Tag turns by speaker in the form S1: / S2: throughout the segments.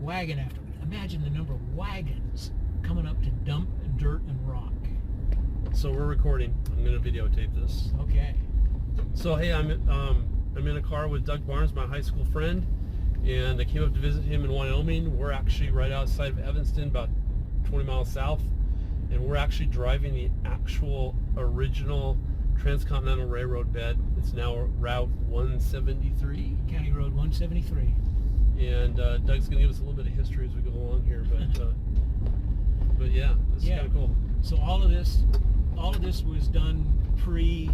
S1: wagon after. Imagine the number of wagons coming up to dump dirt and rock.
S2: So we're recording. I'm going to videotape this.
S1: Okay.
S2: So hey, I'm in a car with Doug Barnes, my high school friend, and I came up to visit him in Wyoming. We're actually right outside of Evanston, about 20 miles south, and we're actually driving the actual original Transcontinental Railroad bed. It's now Route 173.
S1: County Road 173.
S2: And Doug's going to give us a little bit of history as we go along here, but yeah, this is kind of cool.
S1: So all of this was done pre-diesel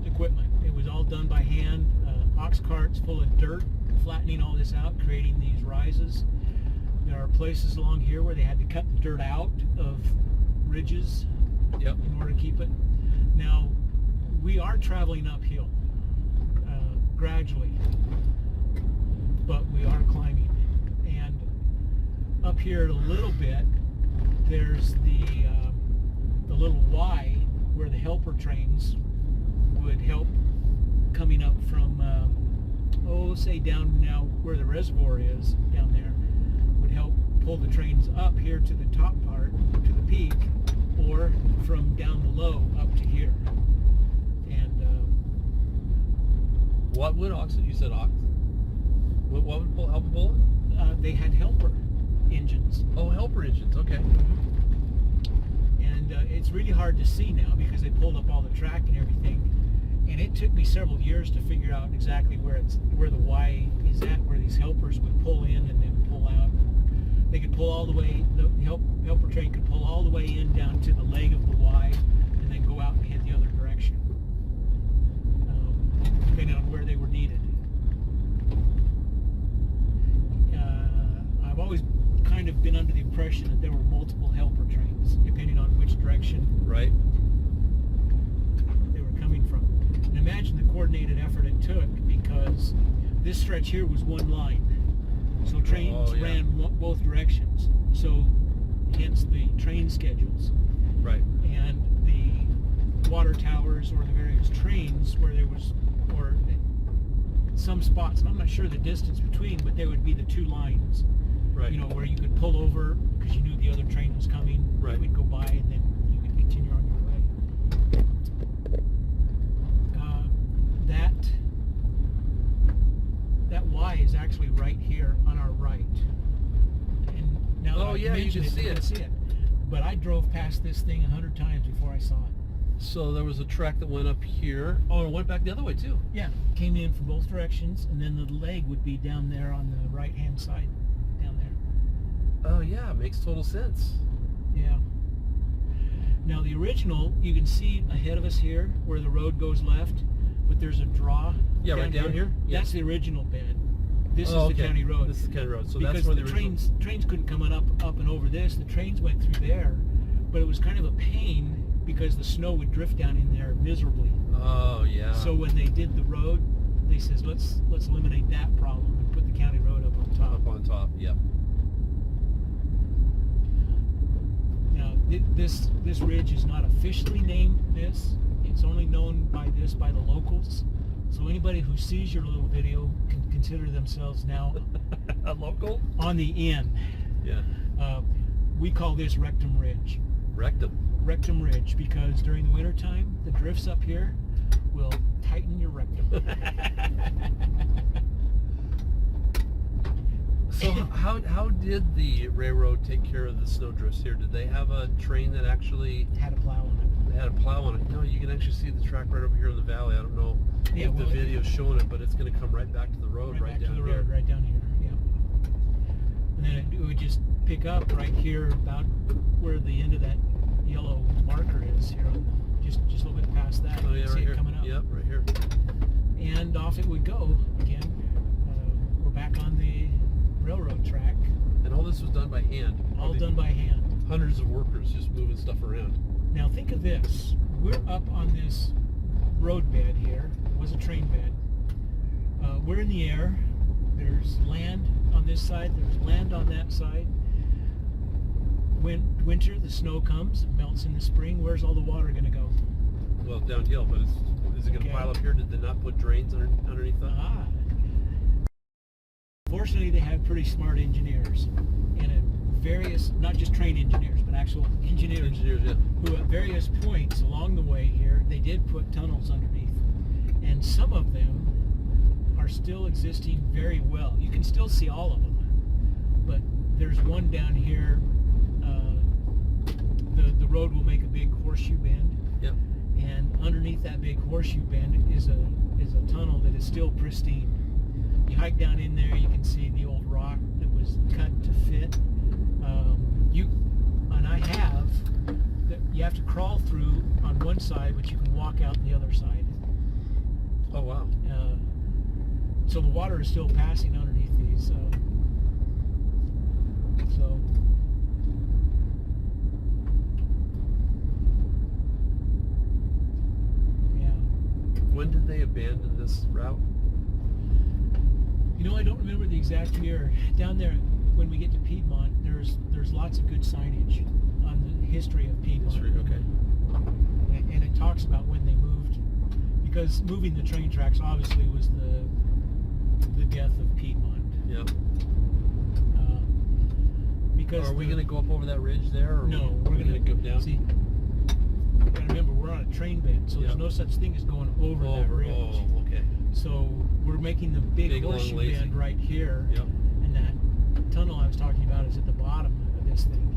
S1: equipment. It was all done by hand, ox carts full of dirt, flattening all this out, creating these rises. There are places along here where they had to cut the dirt out of ridges in order to keep it. Now, we are traveling uphill gradually, but we are climbing. And up here a little bit, there's the little Y where the helper trains would help coming up from, say down now where the reservoir is down there, would help pull the trains up here to the top part, to the peak, or from down below up to here. And
S2: what would ox? You said ox. What would help pull it?
S1: they had helper engines.
S2: Oh, helper engines. Okay.
S1: And it's really hard to see now because they pulled up all the track and everything. And it took me several years to figure out exactly where the Y is at, where these helpers would pull in and then pull out. They could pull all the way, the helper train could pull all the way in down to the leg of the Y and then go out and head the other direction, depending on where they were needed. I've always kind of been under the impression that there were multiple helper trains, depending on which direction they were coming from. And imagine the coordinated effort it took, because this stretch here was one line. So trains ran both directions. So hence the train schedules.
S2: Right.
S1: And the water towers or the various trains where there was, or some spots, and I'm not sure the distance between, but there would be the two lines.
S2: Right.
S1: You know, where you could pull over because you knew the other train was coming.
S2: Right.
S1: It would go by and then you could continue on your way. That Y is actually right here on our right. And now that I mentioned
S2: you can see it.
S1: But I drove past this thing 100 times before I saw it.
S2: So there was a track that went up here. Oh, it went back the other way too.
S1: Yeah, came in from both directions, and then the leg would be down there on the right-hand side, down there.
S2: Oh yeah, makes total sense.
S1: Yeah. Now the original, you can see ahead of us here where the road goes left, but there's a draw.
S2: Yeah, right down here. Yeah.
S1: That's the original bed. This is the county road.
S2: This is the county road. So
S1: because
S2: that's where the
S1: trains couldn't come on up and over this. The trains went through there, but it was kind of a pain because the snow would drift down in there miserably.
S2: Oh yeah.
S1: So when they did the road, they says let's eliminate that problem and put the county road up on top.
S2: Up on top. Yep.
S1: Now this ridge is not officially named this. It's only known by this by the locals. So anybody who sees your little video can consider themselves now
S2: a local
S1: on the inn.
S2: Yeah.
S1: We call this Rectum Ridge. Rectum Ridge, because during the winter time, the drifts up here will tighten your rectum.
S2: So how did the railroad take care of the snow drifts here? Did they have a train that actually
S1: had a plow on it?
S2: They had a plow on it. No, you can actually see the track right over here in the valley. I don't know if the video's showing it, but it's going to come right back to the road right down here.
S1: Right down here, yeah. And then it would just pick up right here about where the end of that yellow marker is here, just a little bit past that.
S2: Oh yeah,
S1: see
S2: right
S1: it
S2: here.
S1: Coming up.
S2: Yep, right here.
S1: And off it would go again. We're back on the railroad track.
S2: And all this was done by hand.
S1: All done by hand.
S2: Hundreds of workers just moving stuff around.
S1: Now think of this. We're up on this road bed here. It was a train bed. We're in the air. There's land on this side. There's land on that side. Winter, the snow comes, it melts in the spring. Where's all the water going to go?
S2: Well, downhill, but is it going to pile up here? Did they not put drains underneath that?
S1: Fortunately, they had pretty smart engineers, and at various, not just train engineers, but actual engineers,
S2: Yeah.
S1: who at various points along the way here, they did put tunnels underneath. And some of them are still existing very well. You can still see all of them, but there's one down here. The road will make a big horseshoe bend,
S2: Yep.
S1: and underneath that big horseshoe bend is a tunnel that is still pristine. You hike down in there, you can see the old rock that was cut to fit. You have to crawl through on one side, but you can walk out the other side.
S2: Oh wow.
S1: So the water is still passing underneath these. So yeah.
S2: When did they abandon this route?
S1: You know, I don't remember the exact year. Down there, when we get to Piedmont, there's lots of good signage on the history of Piedmont.
S2: Okay.
S1: And it talks about when they moved, because moving the train tracks obviously was the death of Piedmont.
S2: Yeah.
S1: Because
S2: are we going to go up over that ridge there? Or
S1: no,
S2: we're going to go down.
S1: See, you gotta remember, we're on a train bed, so there's no such thing as going over that ridge.
S2: Oh, okay.
S1: So we're making the big horseshoe bend right here.
S2: Yep.
S1: And that tunnel I was talking about is at the bottom of this thing.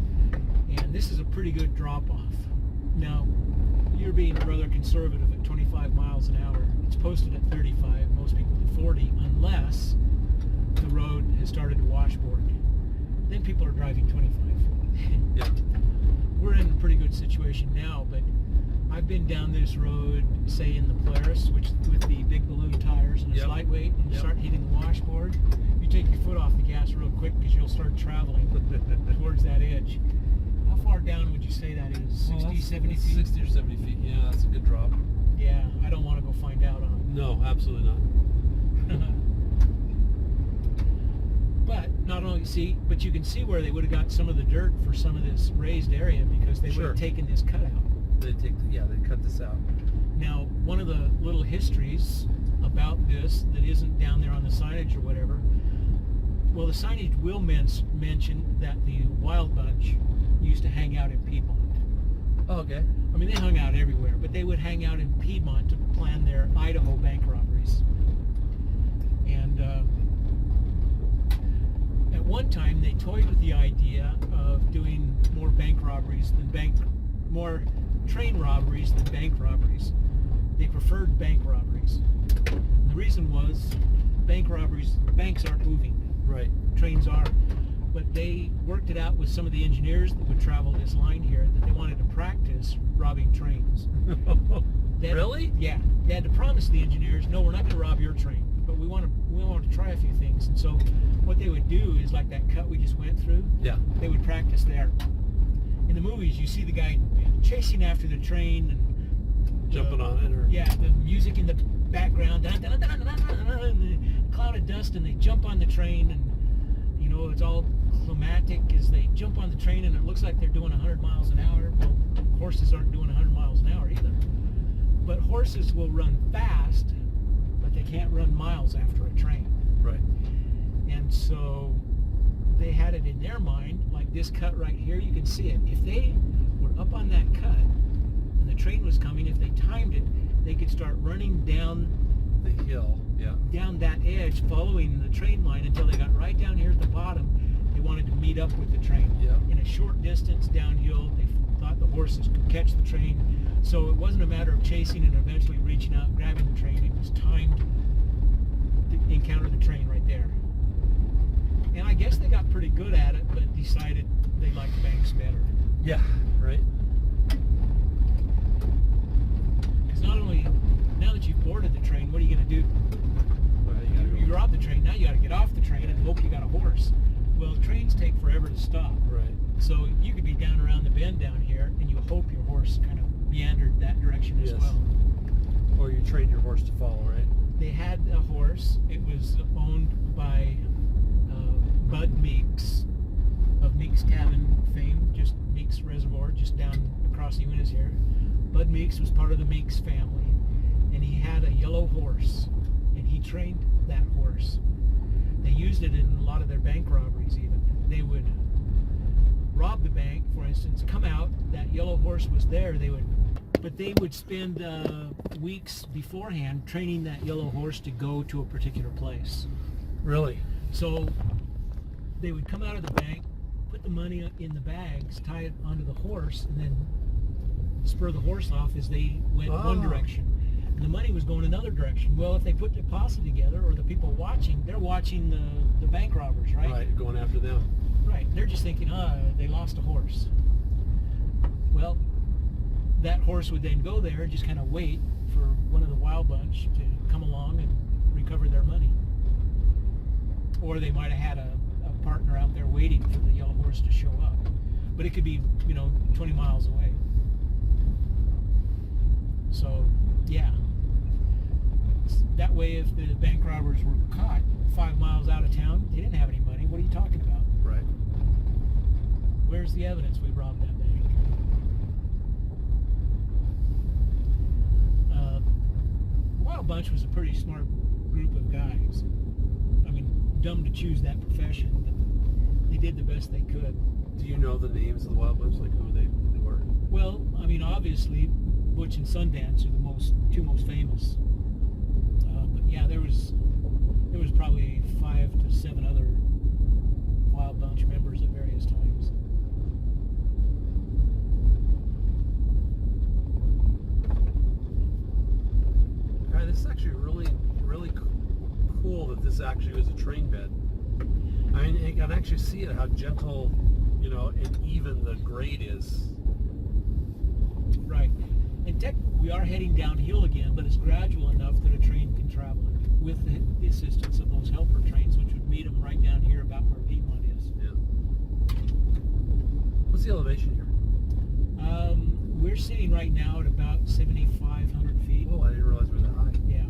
S1: And this is a pretty good drop-off. Now, you're being rather conservative at 25 miles an hour. It's posted at 35, most people at 40, unless the road has started to washboard. Then people are driving 25.
S2: Yeah.
S1: We're in a pretty good situation now, but I've been down this road, say in the Polaris, which with the big balloon tires, and it's lightweight, and you start hitting the washboard, you take your foot off the gas real quick because you'll start traveling towards that edge. How far down would you say that is? 60, 70 feet?
S2: 60 or 70 feet, yeah, that's a good drop.
S1: Yeah, I don't want to go find out on it.
S2: No, absolutely not.
S1: But not only but you can see where they would have got some of the dirt for some of this raised area because they would have taken this cut out.
S2: They cut this out.
S1: Now, one of the little histories about this that isn't down there on the signage or whatever, well, the signage will mention that the Wild Bunch used to hang out in Piedmont.
S2: Oh, okay.
S1: I mean, they hung out everywhere, but they would hang out in Piedmont to plan their Idaho bank robberies. And at one time, they toyed with the idea of doing more train robberies than bank robberies. They preferred bank robberies. And the reason was, banks aren't moving.
S2: Right.
S1: Trains are. But they worked it out with some of the engineers that would travel this line here that they wanted to practice robbing trains.
S2: Really?
S1: Yeah. They had to promise the engineers, no, we're not going to rob your train, but we want to try a few things. And so what they would do is, like that cut we just went through, they would practice there. In the movies, you see the guy chasing after the train and
S2: jumping on it, or
S1: the music in the background, and the cloud of dust, and they jump on the train, and you know, it's all climatic as they jump on the train, and it looks like they're doing 100 miles an hour. Well, horses aren't doing 100 miles an hour either. But horses will run fast, but they can't run miles after a train.
S2: Right.
S1: And so they had it in their mind, like this cut right here, you can see it. If they were up on that cut and the train was coming, if they timed it, they could start running down
S2: the hill,
S1: down that edge, following the train line until they got right down here at the bottom. They wanted to meet up with the train. In a short distance downhill, they thought the horses could catch the train. So it wasn't a matter of chasing and eventually reaching out and grabbing the train. It was timed to encounter the train right there. And I guess they got pretty good at it, but decided they liked banks better.
S2: Yeah, right.
S1: Because not only, now that you've boarded the train, what are you going to do?
S2: Well,
S1: you robbed the train, now you got to get off the train and hope you got a horse. Well, trains take forever to stop.
S2: Right.
S1: So you could be down around the bend down here, and you hope your horse kind of meandered that direction as well.
S2: Or you trained your horse to follow, right?
S1: They had a horse. It was owned by Bud Meeks of Meeks Cabin fame, just Meeks Reservoir, just down across the Uintas here. Bud Meeks was part of the Meeks family, and he had a yellow horse, and he trained that horse. They used it in a lot of their bank robberies even. They would rob the bank, for instance, come out, that yellow horse was there, but they would spend weeks beforehand training that yellow horse to go to a particular place.
S2: Really?
S1: So they would come out of the bank, put the money in the bags, tie it onto the horse, and then spur the horse off as they went one direction. And the money was going another direction. Well, if they put the posse together, or the people watching, they're watching the bank robbers, right?
S2: Right, going after them.
S1: Right. They're just thinking, they lost a horse. Well, that horse would then go there and just kind of wait for one of the wild bunch to come along and recover their money. Or they might have had a partner out there waiting for the yellow horse to show up. But it could be, 20 miles away. So, yeah. That way, if the bank robbers were caught 5 miles out of town, they didn't have any money. What are you talking about?
S2: Right.
S1: Where's the evidence we robbed that bank? Wild Bunch was a pretty smart group of guys. I mean, dumb to choose that profession, but they did the best they could.
S2: Do you know the names of the Wild Bunch, like who they were?
S1: Well, I mean, obviously, Butch and Sundance are the two most famous. But yeah, there was probably 5 to 7 other Wild Bunch members at various times.
S2: Right, this is actually really, really cool that this actually was a train bed. I mean, you can actually see it, how gentle, and even the grade is.
S1: Right. And we are heading downhill again, but it's gradual enough that a train can travel it with the assistance of those helper trains, which would meet them right down here about where Piedmont is.
S2: Yeah. What's the elevation here?
S1: We're sitting right now at about 7,500 feet.
S2: Oh, I didn't realize we were that high.
S1: Yeah.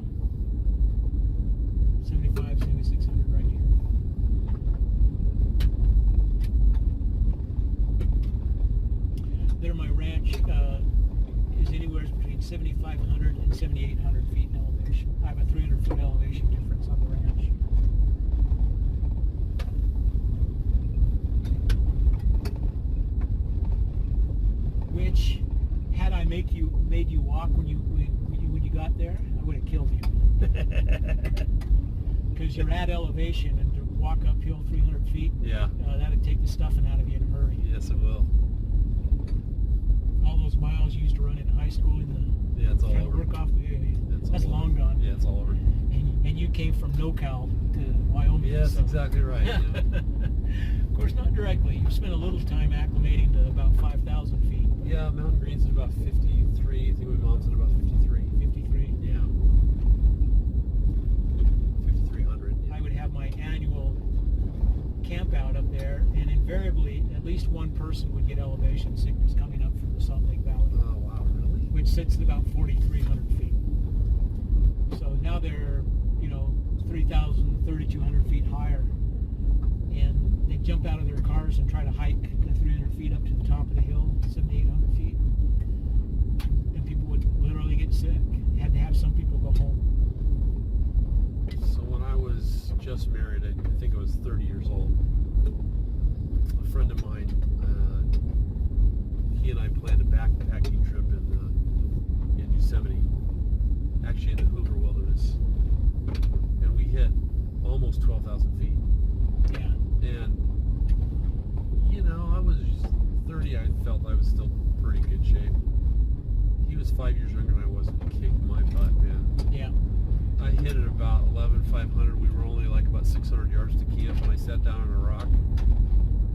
S1: 75, 7,600 right here. There, my ranch is anywhere between 7,500 and 7,800 feet in elevation. I have a 300-foot elevation difference on the ranch. Which, had I made you walk when you got there, I would have killed you. Because you're at elevation, and to walk uphill 300 feet,
S2: Yeah.
S1: That'd take the stuffing out of you in a hurry.
S2: Yes, it will.
S1: All those miles you used to run in high school
S2: It's all
S1: trying to
S2: over.
S1: work off.
S2: It's
S1: That's
S2: all
S1: long
S2: over.
S1: gone.
S2: Yeah, it's all over.
S1: And you came from NoCal to Wyoming.
S2: Yes,
S1: so.
S2: exactly right. Yeah.
S1: Of course, not directly. You spent a little time acclimating to about 5,000 feet.
S2: Yeah, Mountain Green's at about 53. I think my mom's at about 53.
S1: 53.
S2: Yeah. 5,300. Yeah.
S1: I would have my annual camp out up there, and invariably at least one person would get elevation sickness coming up from the Salt Lake Valley,
S2: Oh, wow, really?
S1: which sits at about 4,300 feet. So now they're 3,000, 3,200 feet higher, and they jump out of their cars and try to hike the 300 feet up to the top of the hill, 7,800 feet, and people would literally get sick. Had to have some people go home.
S2: So when I was just married, I think I was 30 years old, a friend of mine, he and I planned a backpacking trip in Yosemite, actually in the Hoover wilderness, and we hit almost 12,000 feet.
S1: Yeah.
S2: And, I was 30, I felt I was still pretty good shape. He was 5 years younger than I was, and kicked my butt, man.
S1: Yeah.
S2: I hit it about 11,500. We were only like about 600 yards to camp, and I sat down on a rock.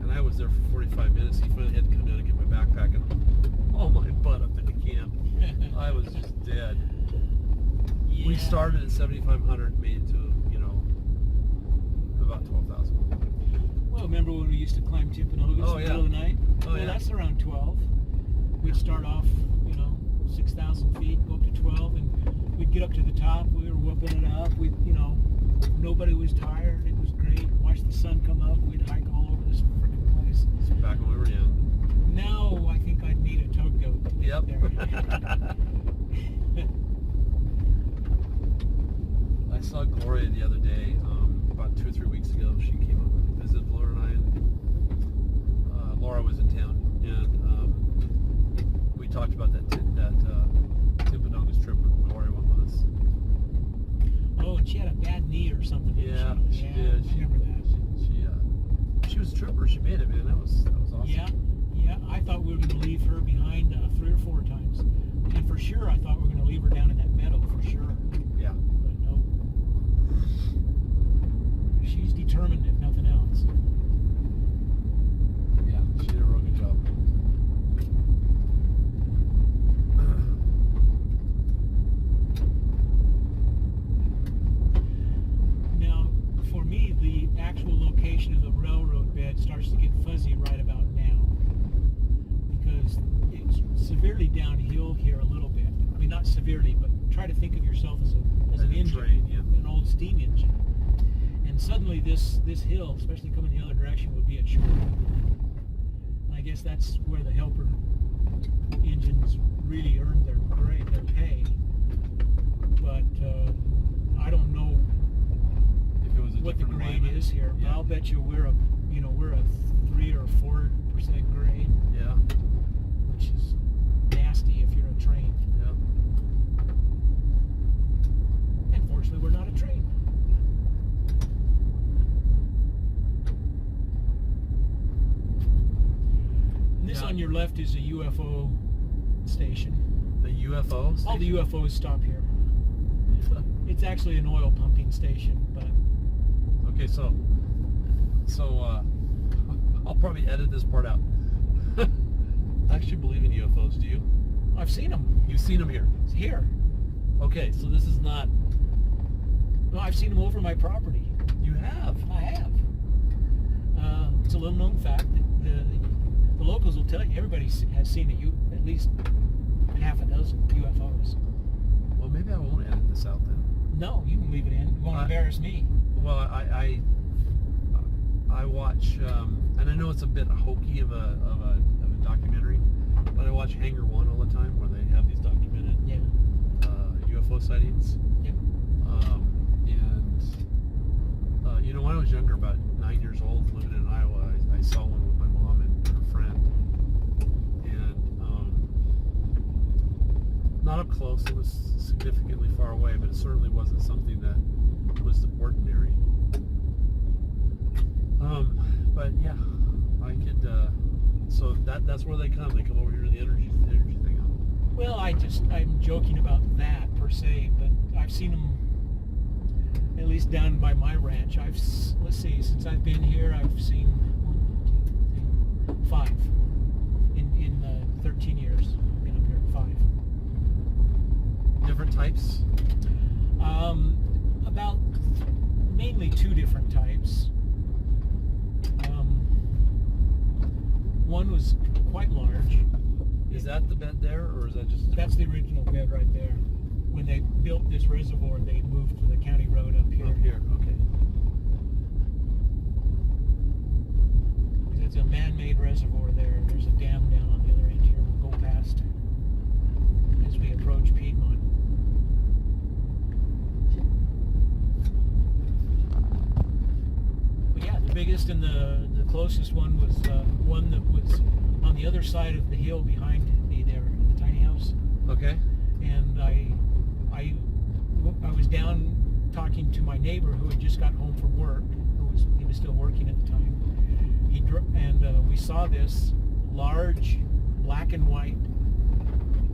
S2: And I was there for 45 minutes. He finally had to come down and get my backpack and haul my butt up into camp. I was just dead.
S1: Yeah.
S2: We started at 7,500, made it to, about 12,000.
S1: Well, remember when we used to climb Timpanogos in the middle of the night?
S2: Oh,
S1: Well,
S2: yeah.
S1: that's around 12. We'd start off, 6,000 feet, go up to 12, and we'd get up to the top. We were whooping it up. Nobody was tired. It was great. Watch the sun come up. We'd hike all over this freaking place.
S2: So back when we were young.
S1: Now I think I'd need a tugboat to get
S2: Yep.
S1: there.
S2: I saw Gloria the other day, about about 2 or 3 weeks ago. She came up and visited Laura and I, and Laura was in town, and we talked about that Timpanogos trip when Laura went with us.
S1: Oh, and she had a bad knee or something.
S2: Yeah, she did.
S1: I remember that.
S2: She was a trooper. She made it, man. That was awesome.
S1: Yeah. I thought we were going to leave her behind 3 or 4 times, and for sure I thought we were going to leave her down in that meadow for sure.
S2: Yeah.
S1: But no. She's determined, if nothing else.
S2: Yeah, she did a real good job.
S1: Now, for me, the actual location of the railroad bed starts to get fuzzy right about now, because it's severely downhill here a little bit. I mean, not severely, but try to think of yourself as an engine,
S2: train, yeah.
S1: an old steam engine. And suddenly this hill, especially coming the other direction, would be a chore. And I guess that's where the helper engines really earned their pay. But I don't know
S2: If it was a
S1: what the
S2: different
S1: grade
S2: alignment.
S1: is here, but
S2: Yeah.
S1: I'll bet you we're a 3 or 4% grade,
S2: Yeah.
S1: which is nasty if you're a train.
S2: Yeah.
S1: And fortunately, we're not a train. And this
S2: Yeah.
S1: on your left is a UFO station.
S2: The UFO
S1: All the
S2: station?
S1: UFOs stop here. It's actually an oil pumping station, but
S2: Okay, so I'll probably edit this part out. I actually believe in UFOs. Do you?
S1: I've seen them.
S2: You've seen them here.
S1: It's here.
S2: Okay, so this is not.
S1: No, I've seen them over my property.
S2: You have.
S1: I have. It's a little known fact that the locals will tell you everybody has seen at least half a dozen UFOs.
S2: Well, maybe I won't edit this out then.
S1: No, you can leave it in. It won't embarrass me.
S2: Well, I watch, and I know it's a bit hokey of a documentary, but I watch Hangar One all the time, where they have these documented UFO sightings.
S1: Yep.
S2: And when I was younger, about 9 years old, living in Iowa, I saw one with my mom and her friend, and not up close. It was significantly far away, but it certainly wasn't something that was ordinary. But yeah, I could. So that's where they come. They come over here to the energy thing.
S1: Well, I'm joking about that per se, but I've seen them at least down by my ranch. Let's see, since I've been here, I've seen 1, 2, 3, 5 in 13 years. I've been up here 5.
S2: Different types.
S1: About mainly 2 different types. One was quite large.
S2: Is that the bed there, or is that just?
S1: That's the original bed right there. When they built this reservoir, they moved to the county road up here.
S2: Up here, okay.
S1: It's a man-made reservoir there. There's a dam down on the other end here. We'll go past as we approach Piedmont. But yeah, the biggest and the closest one was one that was on the other side of the hill behind me there, the tiny house.
S2: Okay.
S1: And I was down talking to my neighbor who had just got home from work. He was still working at the time. We saw this large black and white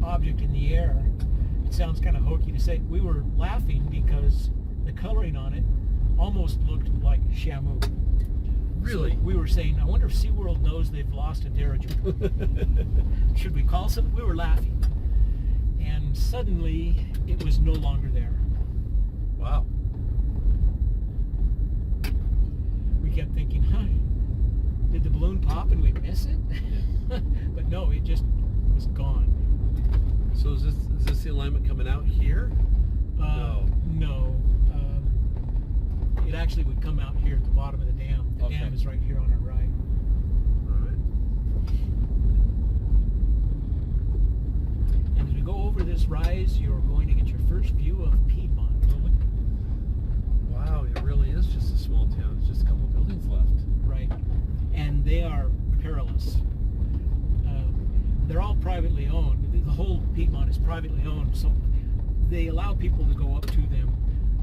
S1: object in the air. It sounds kind of hokey to say. We were laughing because the coloring on it almost looked like Shamu.
S2: Really?
S1: So we were saying, I wonder if SeaWorld knows they've lost a dirigible. Should we call some? We were laughing. And suddenly, it was no longer there.
S2: Wow.
S1: We kept thinking, did the balloon pop and we miss it?
S2: Yeah.
S1: But no, it just was gone.
S2: So is this the alignment coming out here? No.
S1: No. It actually would come out here at the bottom of the dam. The dam is right here on our right.
S2: All right.
S1: And as we go over this rise, you're going to get your first view of Piedmont.
S2: Wow. wow, it really is just a small town. It's just a couple buildings left.
S1: right? And they are perilous. They're all privately owned. The whole Piedmont is privately owned, so they allow people to go up to them,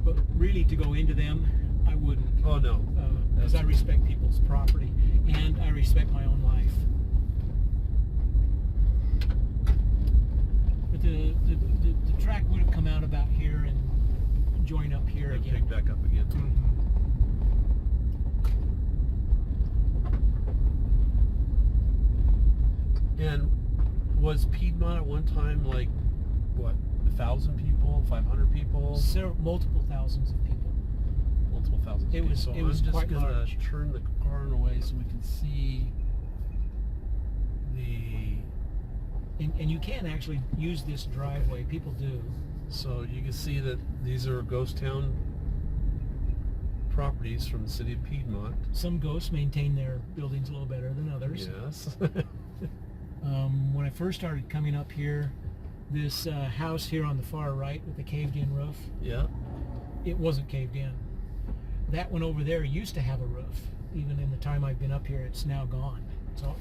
S1: but really to go into them, I wouldn't.
S2: Oh no,
S1: Because I respect people's property and I respect my own life. But the track would have come out about here and join up here
S2: and
S1: again.
S2: pick back up again. And was Piedmont at one time like what, 1,000 people, 500 people?
S1: Multiple thousands of people.
S2: Multiple thousands.
S1: It was.
S2: So
S1: It was
S2: I'm just
S1: quite
S2: gonna
S1: large.
S2: turn the car away so we can see the.
S1: And you can actually use this driveway. People do.
S2: So you can see that these are ghost town properties from the city of Piedmont.
S1: Some ghosts maintain their buildings a little better than others.
S2: Yes.
S1: When I first started coming up here, this house here on the far right with the caved-in roof,
S2: Yeah.
S1: it wasn't caved in. That one over there used to have a roof. Even in the time I've been up here, it's now gone.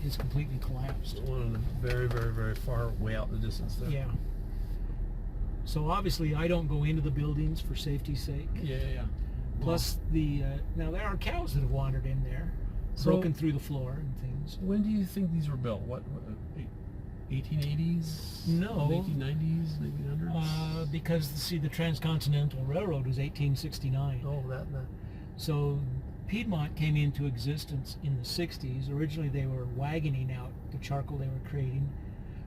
S1: It's completely collapsed.
S2: One on the very, very, very far way out in the distance there.
S1: Yeah. So obviously I don't go into the buildings for safety's sake.
S2: Yeah.
S1: Plus now there are cows that have wandered in there, broken through the floor and things.
S2: When do you think these were built? What 1880s?
S1: No.
S2: 1890s, 1900s?
S1: Because see, the Transcontinental Railroad was 1869.
S2: Oh, that.
S1: So Piedmont came into existence in the 60s. Originally they were wagoning out the charcoal they were creating,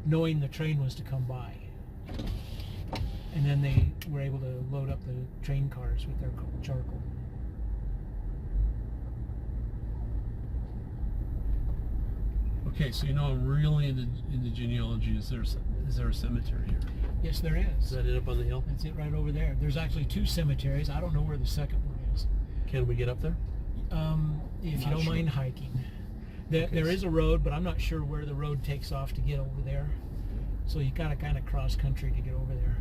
S1: knowing the train was to come by. And then they were able to load up the train cars with their charcoal.
S2: Okay, so you know I'm really into genealogy. Is there a cemetery here?
S1: Yes, there is.
S2: Is that it up on the hill?
S1: That's it right over there. There's actually 2 cemeteries. I don't know where the second one is.
S2: Can we get up there?
S1: If you
S2: Not
S1: don't
S2: sure.
S1: mind hiking. There is a road, but I'm not sure where the road takes off to get over there. So you gotta kind of cross country to get over there.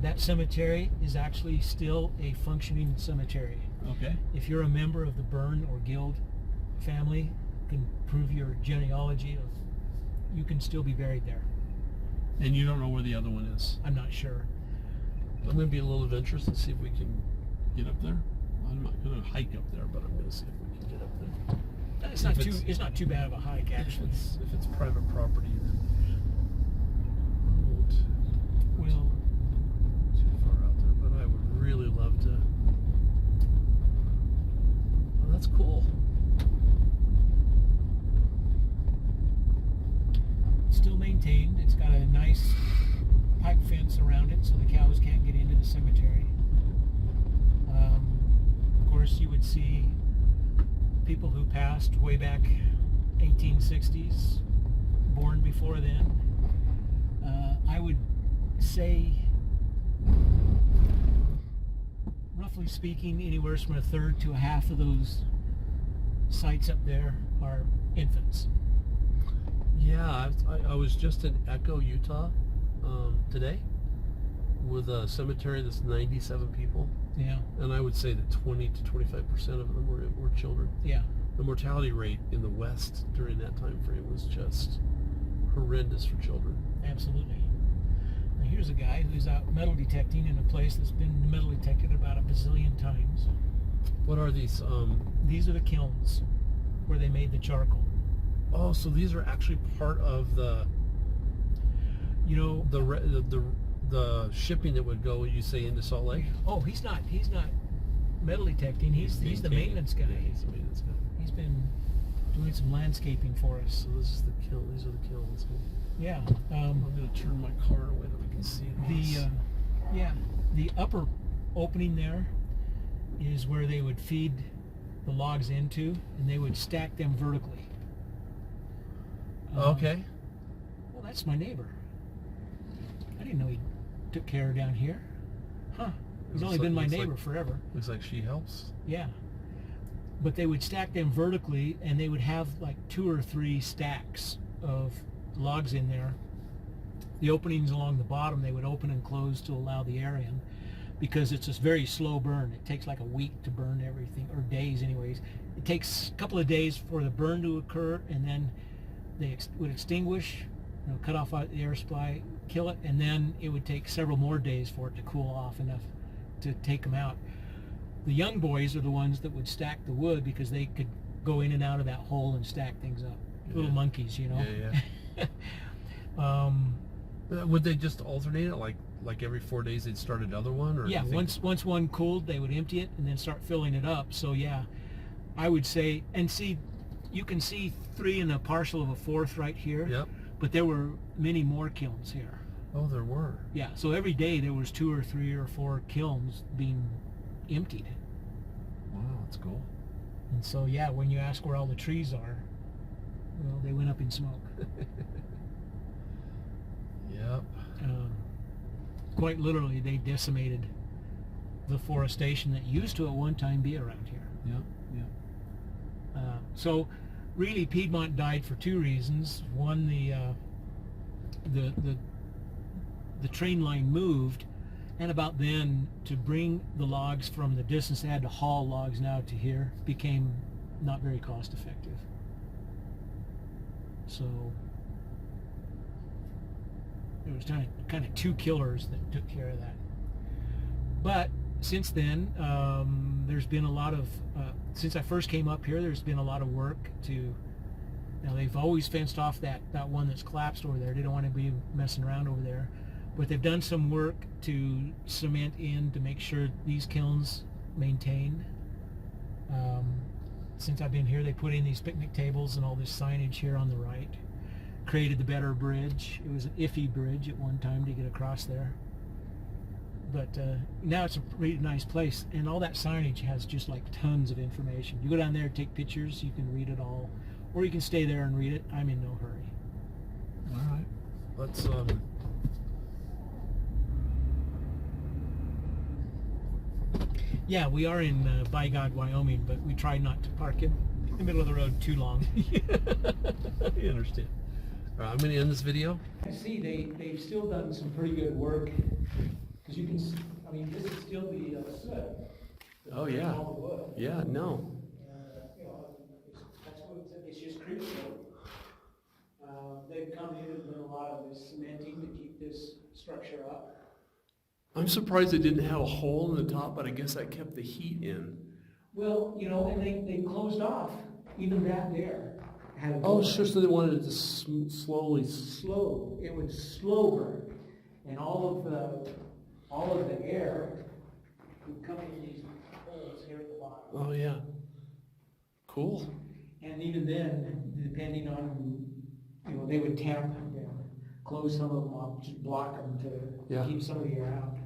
S1: That cemetery is actually still a functioning cemetery.
S2: Okay.
S1: If you're a member of the Byrne or Guild family, can prove your genealogy, you can still be buried there.
S2: And you don't know where the other one is?
S1: I'm not sure.
S2: I'm going to be a little adventurous and see if we can get up there. I'm not going to hike up there, but I'm going to see if we can get up there.
S1: It's not too bad of a hike, actually.
S2: If it's private property, then
S1: Well,
S2: too far out there. But I would really love to. Oh, that's cool.
S1: still maintained. It's got a nice pipe fence around it so the cows can't get into the cemetery. Of course, you would see people who passed way back 1860s, born before then. I would say, roughly speaking, anywhere from a third to a half of those sites up there are infants.
S2: Yeah, I was just in Echo, Utah today with a cemetery that's 97 people.
S1: Yeah.
S2: And I would say that 20 to 25% of them were children.
S1: Yeah.
S2: The mortality rate in the West during that time frame was just horrendous for children.
S1: Absolutely. Now here's a guy who's out metal detecting in a place that's been metal detected about a bazillion times.
S2: What are these?
S1: These are the kilns where they made the charcoal.
S2: Oh, so these are actually part of the,
S1: You know,
S2: the shipping that would go, you say, into Salt Lake?
S1: oh, he's not metal detecting. He's the maintenance guy.
S2: Yeah, he's the maintenance guy.
S1: He's been doing some landscaping for us.
S2: So this is the kiln. These are the kilns.
S1: Yeah.
S2: I'm going to turn my car in a way that we can see this.
S1: The upper opening there is where they would feed the logs into, and they would stack them vertically.
S2: Okay.
S1: Well, that's my neighbor. I didn't know he took care down here. Huh. He's only been my neighbor forever.
S2: Looks like she helps.
S1: Yeah. But they would stack them vertically, and they would have like 2 or 3 stacks of logs in there. The openings along the bottom, they would open and close to allow the air in. because it's a very slow burn. It takes like a week to burn everything, or days anyways. It takes a couple of days for the burn to occur, and then they would extinguish, cut off the air supply, kill it, and then it would take several more days for it to cool off enough to take them out. The young boys are the ones that would stack the wood because they could go in and out of that hole and stack things up. Little monkeys,
S2: Yeah. Would they just alternate it, like every 4 days they'd start another one? Or
S1: yeah, once one cooled, they would empty it and then start filling it up. So yeah, I would say, and see, you can see 3 and a partial of a fourth right here.
S2: Yep.
S1: But there were many more kilns here.
S2: Oh, there were.
S1: Yeah, so every day there was 2 or 3 or 4 kilns being emptied.
S2: Wow, that's cool.
S1: And so yeah, when you ask where all the trees are, well, they went up in smoke.
S2: Yep.
S1: Quite literally, they decimated the forestation that used to at one time be around here.
S2: Yep.
S1: So really, Piedmont died for 2 reasons. One, the train line moved, and about then, to bring the logs from the distance they had to haul logs now to here became not very cost effective. So there was kind of 2 killers that took care of that. But since then, there's been a lot of, since I first came up here, there's been a lot of work to, they've always fenced off that one that's collapsed over there. They don't want to be messing around over there. But they've done some work to cement in to make sure these kilns maintain. Since I've been here, they put in these picnic tables and all this signage here on the right. Created the better bridge. It was an iffy bridge at one time to get across there. But now it's a really nice place, and all that signage has just like tons of information. You go down there, take pictures, you can read it all, or you can stay there and read it. I'm in no hurry.
S2: All right. Let's
S1: Yeah, we are in by God, Wyoming, but we try not to park in the middle of the road too long.
S2: I understand. All right, I'm going to end this video.
S1: See, they've still done some pretty good work, because you can, I mean, this is still the soot.
S2: Oh yeah.
S1: All the wood.
S2: Yeah. No.
S1: That's what it's just creek. They've come in and done a lot of this cementing to keep this structure up.
S2: I'm surprised they didn't have a hole in the top, but I guess that kept the heat in.
S1: Well, and they closed off even that there. Had a
S2: Oh,
S1: door.
S2: sure. So they wanted it to slowly.
S1: Slow. It would slow burn, and all of the air would come in these holes here at the bottom.
S2: Oh yeah. Cool.
S1: And even then, depending on, they would tamp them, close some of them up, just block them to
S2: Yeah.
S1: keep some of the air out.